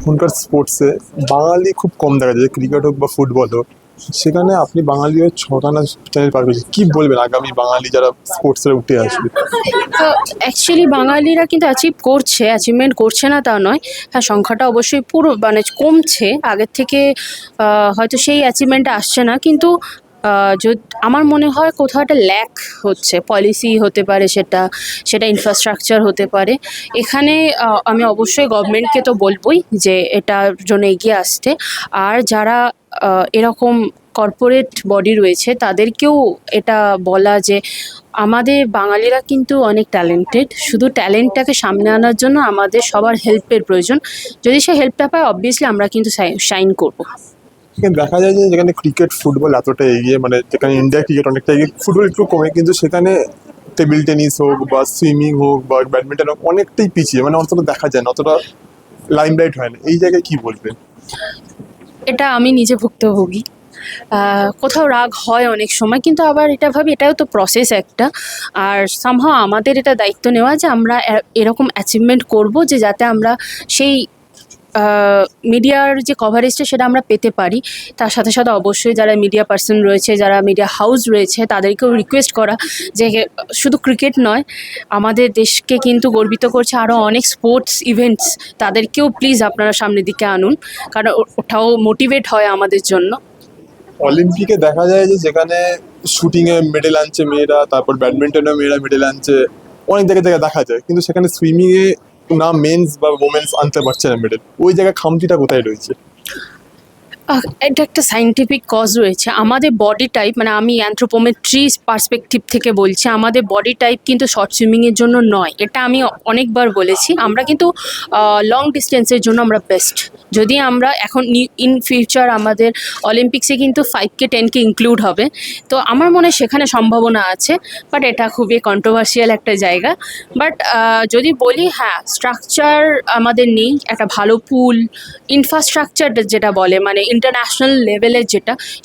এখনকার স্পোর্টসে বাঙালি খুব কম দেখা যায়, ক্রিকেট হোক বা ফুটবল হোক। সেখানে আপনি বাঙালি হয়ে ছখানা চ্যানেল পার করেছেন, কি বলবেন আগামী বাঙালি যারা স্পোর্টসে উঠে আসবে? তো অ্যাকচুয়ালি বাঙালিরা কিন্তু অ্যাচিভমেন্ট করছে না তা নয়। হ্যাঁ, সংখ্যাটা অবশ্যই পুরো মানে কমছে আগের থেকে। হয়তো সেই অ্যাচিভমেন্টটা আসছে না, কিন্তু আমার মনে হয় কোথাও একটা ল্যাক হচ্ছে। পলিসি হতে পারে, সেটা ইনফ্রাস্ট্রাকচার হতে পারে। এখানে আমি অবশ্যই গভর্নমেন্টকে তো বলবই যে এটার জন্য এগিয়ে আসতে। আর যারা এরকম কর্পোরেট বডি রয়েছে তাদেরকেও এটা বলা যে আমাদের বাঙালিরা কিন্তু অনেক ট্যালেন্টেড। শুধু ট্যালেন্টটাকে সামনে আনার জন্য আমাদের সবার হেল্পের প্রয়োজন। যদি সে হেল্পটা পায়, অবভিয়াসলি আমরা কিন্তু শাইন করবো। সেখানে দেখা যায় যে যেখানে ক্রিকেট ফুটবল এতটা এগিয়ে, মানে যেখানে ইন্ডিয়া ক্রিকেট অনেকটা এগিয়ে, ফুটবল একটু কমে, কিন্তু সেখানে টেবিল টেনিস হোক বা সুইমিং হোক বা ব্যাডমিন্টন হোক অনেকটাই পিছিয়ে, মানে অতটা দেখা যায় না, অতটা লাইমলাইট হয় না। এই জায়গায় কি বলবেন? এটা আমি নিজে ভুক্তভোগী। কোথাও রাগ হয় অনেক সময়, কিন্তু আবার এটা ভাবি এটাও তো প্রসেস একটা। আর সামহাও আমাদের এটা দায়িত্ব নেওয়া যে আমরা এরকম অ্যাচিভমেন্ট করব যে যাতে আমরা সেই মিডিয়ার যে কভারেজটা সেটা আমরা পেতে পারি। তার সাথে সাথে অবশ্যই যারা মিডিয়া পার্সন রয়েছে, যারা মিডিয়া হাউস রয়েছে, তাদেরকেও রিকোয়েস্ট করা যে শুধু ক্রিকেট নয়, আমাদের দেশকে কিন্তু গর্বিত করছে আরও অনেক স্পোর্টস ইভেন্টস। তাদেরকেও প্লিজ আপনারা সামনের দিকে আনুন, কারণ ওটাও মোটিভেট হয় আমাদের জন্য। অলিম্পিকে দেখা যায় যে যেখানে শুটিং এ মেডেল আনছে মেয়েরা, তারপর ব্যাডমিন্টনে মেয়েরা মেডেল আনছে, অনেক জায়গায় জায়গায় দেখা যায়, কিন্তু সেখানে সুইমিং এ না মেন্স বা ওমেন্স আনতে পারছে না মেডেল। ওই জায়গায় খামতিটা কোথায় রয়েছে? এটা একটা সায়েন্টিফিক কজ রয়েছে। আমাদের বডি টাইপ, মানে আমি অ্যানথ্রোপোমেট্রি পার্সপেক্টিভ থেকে বলছি, আমাদের বডি টাইপ কিন্তু শর্ট সুইমিংয়ের জন্য নয়। এটা আমি অনেকবার বলেছি। আমরা কিন্তু লং ডিস্টেন্সের জন্য আমরা বেস্ট। যদি আমরা এখন ইন ফিউচার আমাদের অলিম্পিক্সে কিন্তু 5K 10K ইনক্লুড হবে, তো আমার মনে হয় সেখানে সম্ভাবনা আছে। বাট এটা খুবই কন্ট্রোভার্সিয়াল একটা জায়গা। বাট যদি বলি, হ্যাঁ, স্ট্রাকচার আমাদের নেই, একটা ভালো পুল ইনফ্রাস্ট্রাকচার যেটা বলে, মানে ইন্টারন্যাশনাল লেভেলের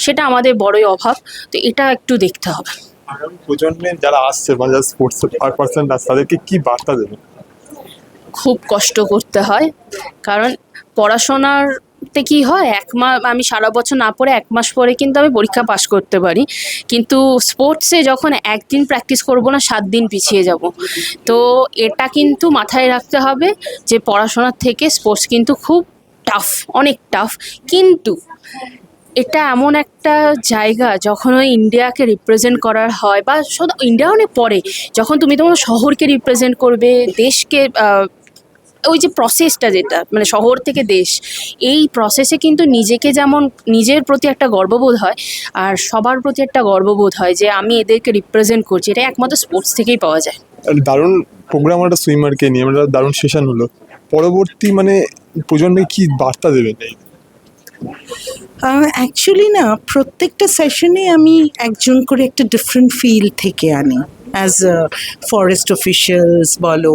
সেটা আমাদের বড়ই অভাব। তো এটা একটু দেখতে হবে। আগামী প্রজন্মের যারা আসছে বা যারা স্পোর্টস পার্সন আসছে, তাদেরকে কি বার্তা দেবেন? খুব কষ্ট করতে হয়, কারণ পড়াশোনাতে কি হয়, আমি সারা বছর না পড়ে 1 মাস পরে কিন্তু আমি পরীক্ষা পাশ করতে পারি। কিন্তু স্পোর্টসে যখন একদিন প্র্যাকটিস করব না, 7 দিন পিছিয়ে যাব। তো এটা কিন্তু মাথায় রাখতে হবে যে পড়াশোনার থেকে স্পোর্টস কিন্তু খুব টাফ, অনেক টাফ। কিন্তু এটা এমন একটা জায়গা, যখন ওই ইন্ডিয়াকে রিপ্রেজেন্ট করার হয়, বা শুধু ইন্ডিয়া অনেক পরে, যখন তুমি তোমার শহরকে রিপ্রেজেন্ট করবে, দেশকে, ওই যে প্রসেসটা, যেটা মানে শহর থেকে দেশ, এই প্রসেসে কিন্তু নিজেকে যেমন নিজের প্রতি একটা গর্ববোধ হয়, আর সবার প্রতি একটা গর্ববোধ হয় যে আমি এদেরকে রিপ্রেজেন্ট করছি। এটা একমাত্র স্পোর্টস থেকেই পাওয়া যায়। দারুণ প্রোগ্রাম, একটা সুইমারকে নিয়ে আমরা দারুণ সেশন হলো। পরবর্তী মানে প্রজন্মে কি বার্তা দেবেন এই? অ্যাকচুয়ালি না, প্রত্যেকটা সেশনে আমি একজন করে একটা ডিফারেন্ট ফিল্ড থেকে আনি। অ্যাজ ফরেস্ট অফিসিয়ালস বলো,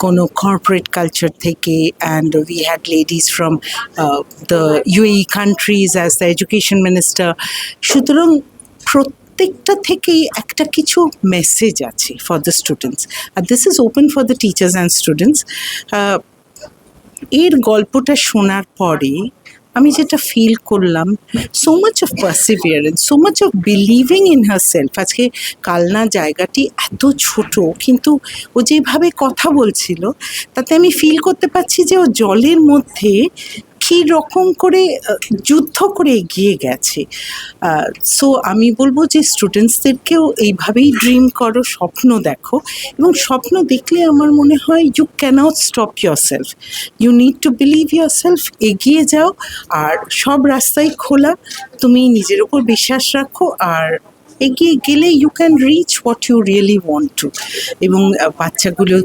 কোনো কর্পোরেট কালচার থেকে, and we had ladies from the UAE countries as the education minister. সুতরাং প্রত্যেকটা থেকেই একটা কিছু মেসেজ আছে ফর দ্য স্টুডেন্টস, আর this is open for the teachers and students. এর গল্পটা শোনার পরে আমি যেটা ফিল করলাম, so much of perseverance, so much of believing in herself. আজকে কালনা জায়গাটি এত ছোট, কিন্তু ও যেভাবে কথা বলছিল তাতে আমি ফিল করতে পারছি যে ও জলের মধ্যে কী রকম করে যুদ্ধ করে এগিয়ে গেছে। সো আমি বলবো যে স্টুডেন্টসদেরকেও এইভাবেই ড্রিম করো, স্বপ্ন দেখো, এবং স্বপ্ন দেখলে আমার মনে হয় you can't stop yourself, you need to believe yourself. এগিয়ে যাও, আর সব রাস্তাই খোলা, তুমি নিজের উপর বিশ্বাস রাখো, আর এগিয়ে গেলে you can reach what you really want to. এবং বাচ্চাগুলো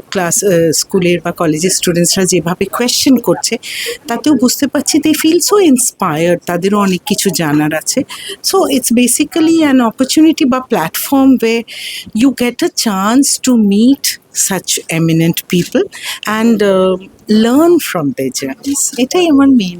স্কুলের বা কলেজের স্টুডেন্টসরা যেভাবে কোয়েশ্চেন করছে, তাতেও বুঝতে পারছি দে ফিল সো ইন্সপায়ার্ড, তাদেরও অনেক কিছু জানার আছে। So it's basically an opportunity বা platform way you get a chance to meet such eminent people and learn from their journeys. এটাই আমার মেন